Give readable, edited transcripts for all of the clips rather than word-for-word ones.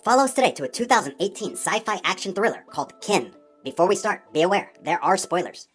Follow us today to a 2018 sci-fi action thriller called Kin. Before we start, be aware, there are spoilers.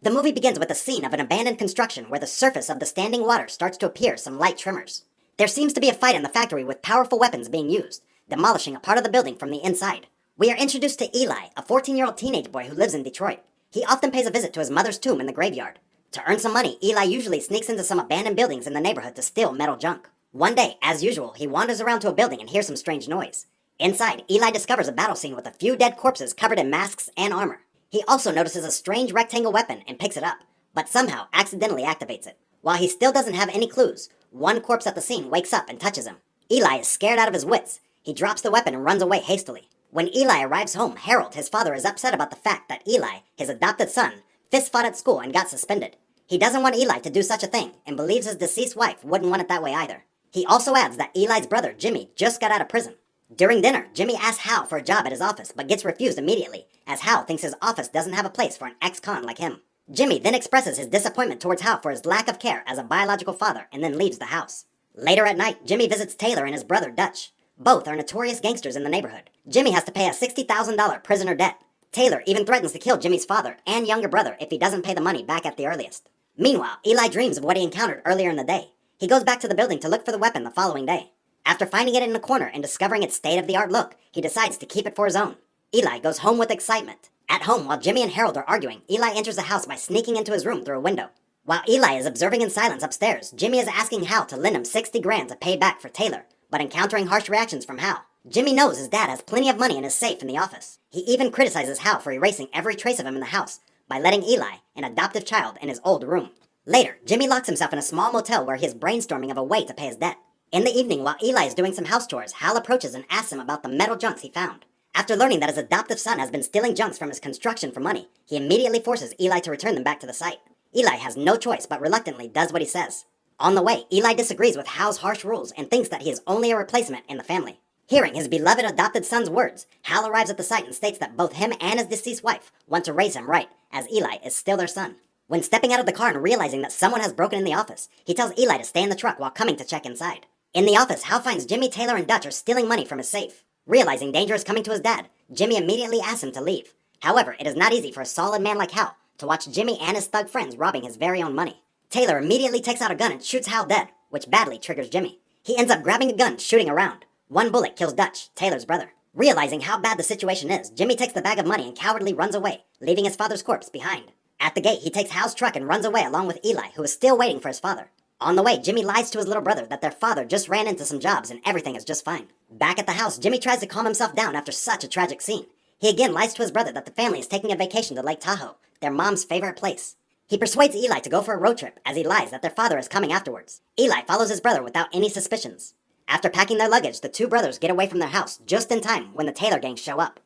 The movie begins with a scene of an abandoned construction where the surface of the standing water starts to appear some light tremors. There seems to be a fight in the factory with powerful weapons being used, demolishing a part of the building from the inside. We are introduced to Eli, a 14-year-old teenage boy who lives in Detroit. He often pays a visit to his mother's tomb in the graveyard. To earn some money, Eli usually sneaks into some abandoned buildings in the neighborhood to steal metal junk. One day, as usual, he wanders around to a building and hears some strange noise. Inside, Eli discovers a battle scene with a few dead corpses covered in masks and armor. He also notices a strange rectangle weapon and picks it up, but somehow accidentally activates it. While he still doesn't have any clues, one corpse at the scene wakes up and touches him. Eli is scared out of his wits. He drops the weapon and runs away hastily. When Eli arrives home, Harold, his father, is upset about the fact that Eli, his adopted son, fist-fought at school and got suspended. He doesn't want Eli to do such a thing and believes his deceased wife wouldn't want it that way either. He also adds that Eli's brother, Jimmy, just got out of prison. During dinner, Jimmy asks Hal for a job at his office, but gets refused immediately, as Hal thinks his office doesn't have a place for an ex-con like him. Jimmy then expresses his disappointment towards Hal for his lack of care as a biological father and then leaves the house. Later at night, Jimmy visits Taylor and his brother, Dutch. Both are notorious gangsters in the neighborhood. Jimmy has to pay a $60,000 prisoner debt. Taylor even threatens to kill Jimmy's father and younger brother if he doesn't pay the money back at the earliest. Meanwhile, Eli dreams of what he encountered earlier in the day. He goes back to the building to look for the weapon the following day. After finding it in a corner and discovering its state-of-the-art look, he decides to keep it for his own. Eli goes home with excitement. At home, while Jimmy and Harold are arguing, Eli enters the house by sneaking into his room through a window. While Eli is observing in silence upstairs, Jimmy is asking Hal to lend him 60 grand to pay back for Taylor, but encountering harsh reactions from Hal. Jimmy knows his dad has plenty of money in his safe in the office. He even criticizes Hal for erasing every trace of him in the house by letting Eli, an adoptive child, in his old room. Later, Jimmy locks himself in a small motel where he is brainstorming of a way to pay his debt. In the evening, while Eli is doing some house chores, Hal approaches and asks him about the metal junks he found. After learning that his adoptive son has been stealing junks from his construction for money, he immediately forces Eli to return them back to the site. Eli has no choice but reluctantly does what he says. On the way, Eli disagrees with Hal's harsh rules and thinks that he is only a replacement in the family. Hearing his beloved adopted son's words, Hal arrives at the site and states that both him and his deceased wife want to raise him right, as Eli is still their son. When stepping out of the car and realizing that someone has broken in the office, he tells Eli to stay in the truck while coming to check inside. In the office, Hal finds Jimmy, Taylor, and Dutch are stealing money from his safe. Realizing danger is coming to his dad, Jimmy immediately asks him to leave. However, it is not easy for a solid man like Hal to watch Jimmy and his thug friends robbing his very own money. Taylor immediately takes out a gun and shoots Hal dead, which badly triggers Jimmy. He ends up grabbing a gun, shooting around. One bullet kills Dutch, Taylor's brother. Realizing how bad the situation is, Jimmy takes the bag of money and cowardly runs away, leaving his father's corpse behind. At the gate, he takes Hal's truck and runs away along with Eli, who is still waiting for his father. On the way, Jimmy lies to his little brother that their father just ran into some jobs and everything is just fine. Back at the house, Jimmy tries to calm himself down after such a tragic scene. He again lies to his brother that the family is taking a vacation to Lake Tahoe, their mom's favorite place. He persuades Eli to go for a road trip as he lies that their father is coming afterwards. Eli follows his brother without any suspicions. After packing their luggage, the two brothers get away from their house just in time when the Taylor gang show up.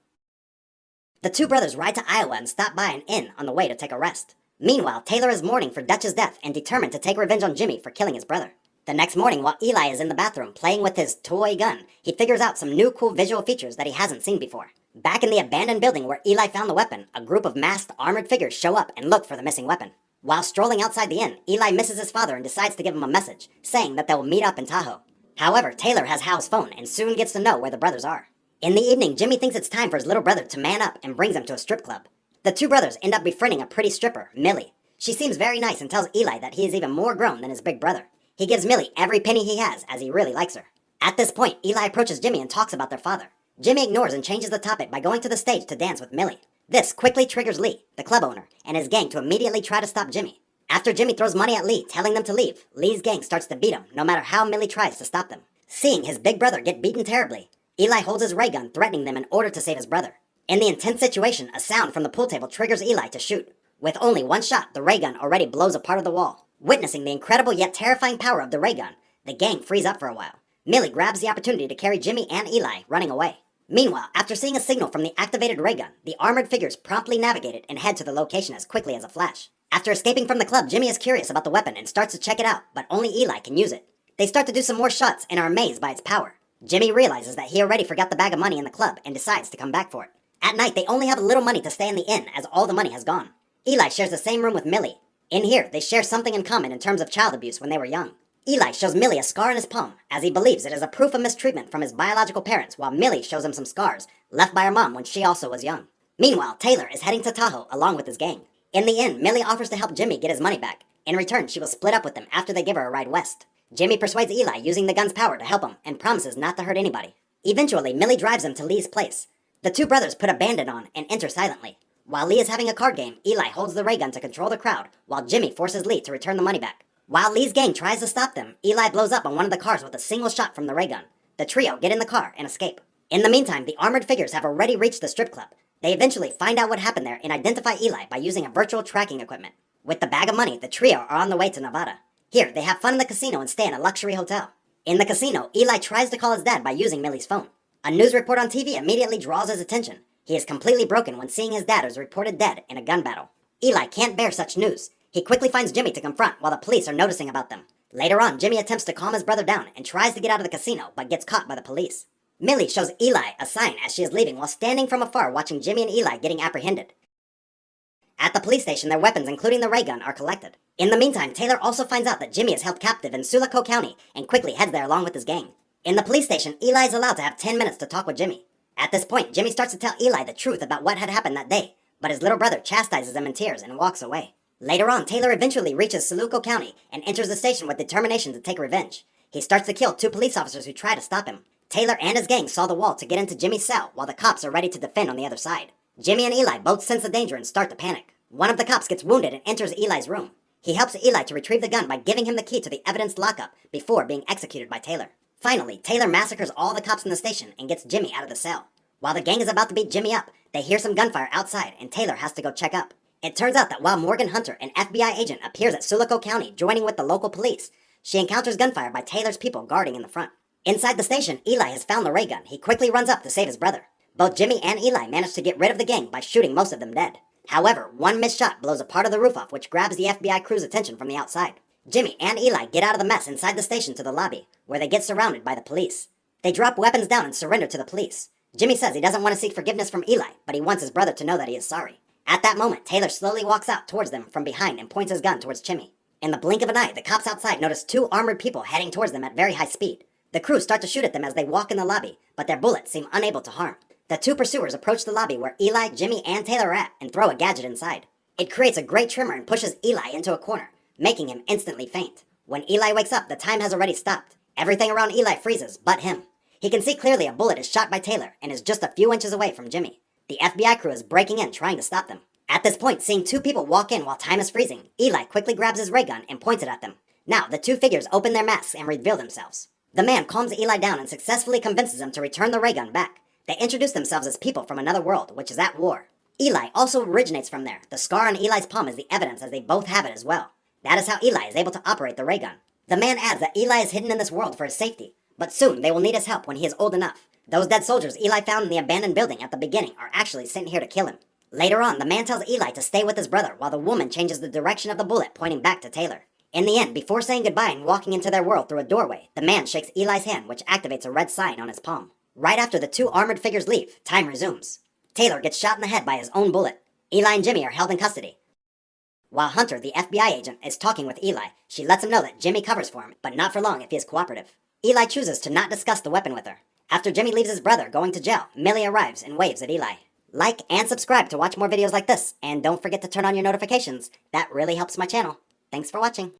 The two brothers ride to Iowa and stop by an inn on the way to take a rest. Meanwhile, Taylor is mourning for Dutch's death and determined to take revenge on Jimmy for killing his brother. The next morning, while Eli is in the bathroom playing with his toy gun, he figures out some new cool visual features that he hasn't seen before. Back in the abandoned building where Eli found the weapon, a group of masked, armored figures show up and look for the missing weapon. While strolling outside the inn, Eli misses his father and decides to give him a message, saying that they will meet up in Tahoe. However, Taylor has Hal's phone and soon gets to know where the brothers are. In the evening, Jimmy thinks it's time for his little brother to man up and brings him to a strip club. The two brothers end up befriending a pretty stripper, Millie. She seems very nice and tells Eli that he is even more grown than his big brother. He gives Millie every penny he has as he really likes her. At this point, Eli approaches Jimmy and talks about their father. Jimmy ignores and changes the topic by going to the stage to dance with Millie. This quickly triggers Lee, the club owner, and his gang to immediately try to stop Jimmy. After Jimmy throws money at Lee, telling them to leave, Lee's gang starts to beat him no matter how Millie tries to stop them. Seeing his big brother get beaten terribly, Eli holds his ray gun, threatening them in order to save his brother. In the intense situation, a sound from the pool table triggers Eli to shoot. With only one shot, the ray gun already blows a part of the wall. Witnessing the incredible yet terrifying power of the ray gun, the gang frees up for a while. Millie grabs the opportunity to carry Jimmy and Eli, running away. Meanwhile, after seeing a signal from the activated ray gun, the armored figures promptly navigate it and head to the location as quickly as a flash. After escaping from the club, Jimmy is curious about the weapon and starts to check it out, but only Eli can use it. They start to do some more shots and are amazed by its power. Jimmy realizes that he already forgot the bag of money in the club and decides to come back for it. At night, they only have a little money to stay in the inn as all the money has gone. Eli shares the same room with Millie. In here, they share something in common in terms of child abuse when they were young. Eli shows Millie a scar in his palm, as he believes it is a proof of mistreatment from his biological parents, while Millie shows him some scars left by her mom when she also was young. Meanwhile, Taylor is heading to Tahoe along with his gang. In the end, Millie offers to help Jimmy get his money back. In return, she will split up with them after they give her a ride west. Jimmy persuades Eli using the gun's power to help him and promises not to hurt anybody. Eventually, Millie drives him to Lee's place. The two brothers put a bandit on and enter silently. While Lee is having a card game, Eli holds the ray gun to control the crowd, while Jimmy forces Lee to return the money back. While Lee's gang tries to stop them, Eli blows up on one of the cars with a single shot from the ray gun. The trio get in the car and escape. In the meantime, the armored figures have already reached the strip club. They eventually find out what happened there and identify Eli by using a virtual tracking equipment. With the bag of money, the trio are on the way to Nevada. Here, they have fun in the casino and stay in a luxury hotel. In the casino, Eli tries to call his dad by using Millie's phone. A news report on TV immediately draws his attention. He is completely broken when seeing his dad is reported dead in a gun battle. Eli can't bear such news. He quickly finds Jimmy to confront while the police are noticing about them. Later on, Jimmy attempts to calm his brother down and tries to get out of the casino, but gets caught by the police. Millie shows Eli a sign as she is leaving while standing from afar watching Jimmy and Eli getting apprehended. At the police station, their weapons, including the ray gun, are collected. In the meantime, Taylor also finds out that Jimmy is held captive in Sulaco County and quickly heads there along with his gang. In the police station, Eli is allowed to have 10 minutes to talk with Jimmy. At this point, Jimmy starts to tell Eli the truth about what had happened that day, but his little brother chastises him in tears and walks away. Later on, Taylor eventually reaches Suluco County and enters the station with determination to take revenge. He starts to kill 2 police officers who try to stop him. Taylor and his gang saw the wall to get into Jimmy's cell while the cops are ready to defend on the other side. Jimmy and Eli both sense the danger and start to panic. One of the cops gets wounded and enters Eli's room. He helps Eli to retrieve the gun by giving him the key to the evidence lockup before being executed by Taylor. Finally, Taylor massacres all the cops in the station and gets Jimmy out of the cell. While the gang is about to beat Jimmy up, they hear some gunfire outside and Taylor has to go check up. It turns out that while Morgan Hunter, an FBI agent, appears at Sulaco County joining with the local police, she encounters gunfire by Taylor's people guarding in the front. Inside the station, Eli has found the ray gun. He quickly runs up to save his brother. Both Jimmy and Eli manage to get rid of the gang by shooting most of them dead. However, one missed shot blows a part of the roof off, which grabs the FBI crew's attention from the outside. Jimmy and Eli get out of the mess inside the station to the lobby, where they get surrounded by the police. They drop weapons down and surrender to the police. Jimmy says he doesn't want to seek forgiveness from Eli, but he wants his brother to know that he is sorry. At that moment, Taylor slowly walks out towards them from behind and points his gun towards Jimmy. In the blink of an eye, the cops outside notice 2 armored people heading towards them at very high speed. The crew start to shoot at them as they walk in the lobby, but their bullets seem unable to harm. The 2 pursuers approach the lobby where Eli, Jimmy, and Taylor are at and throw a gadget inside. It creates a great tremor and pushes Eli into a corner, making him instantly faint. When Eli wakes up, the time has already stopped. Everything around Eli freezes, but him. He can see clearly a bullet is shot by Taylor and is just a few inches away from Jimmy. The FBI crew is breaking in trying to stop them. At this point, seeing 2 people walk in while time is freezing, Eli quickly grabs his ray gun and points it at them. Now, the 2 figures open their masks and reveal themselves. The man calms Eli down and successfully convinces him to return the ray gun back. They introduce themselves as people from another world, which is at war. Eli also originates from there. The scar on Eli's palm is the evidence as they both have it as well. That is how Eli is able to operate the ray gun. The man adds that Eli is hidden in this world for his safety, but soon they will need his help when he is old enough. Those dead soldiers Eli found in the abandoned building at the beginning are actually sent here to kill him. Later on, the man tells Eli to stay with his brother while the woman changes the direction of the bullet pointing back to Taylor. In the end, before saying goodbye and walking into their world through a doorway, the man shakes Eli's hand, which activates a red sign on his palm. Right after the 2 armored figures leave, time resumes. Taylor gets shot in the head by his own bullet. Eli and Jimmy are held in custody. While Hunter, the FBI agent, is talking with Eli, she lets him know that Jimmy covers for him, but not for long if he is cooperative. Eli chooses to not discuss the weapon with her. After Jimmy leaves his brother going to jail, Millie arrives and waves at Eli. Like and subscribe to watch more videos like this, and don't forget to turn on your notifications. That really helps my channel. Thanks for watching.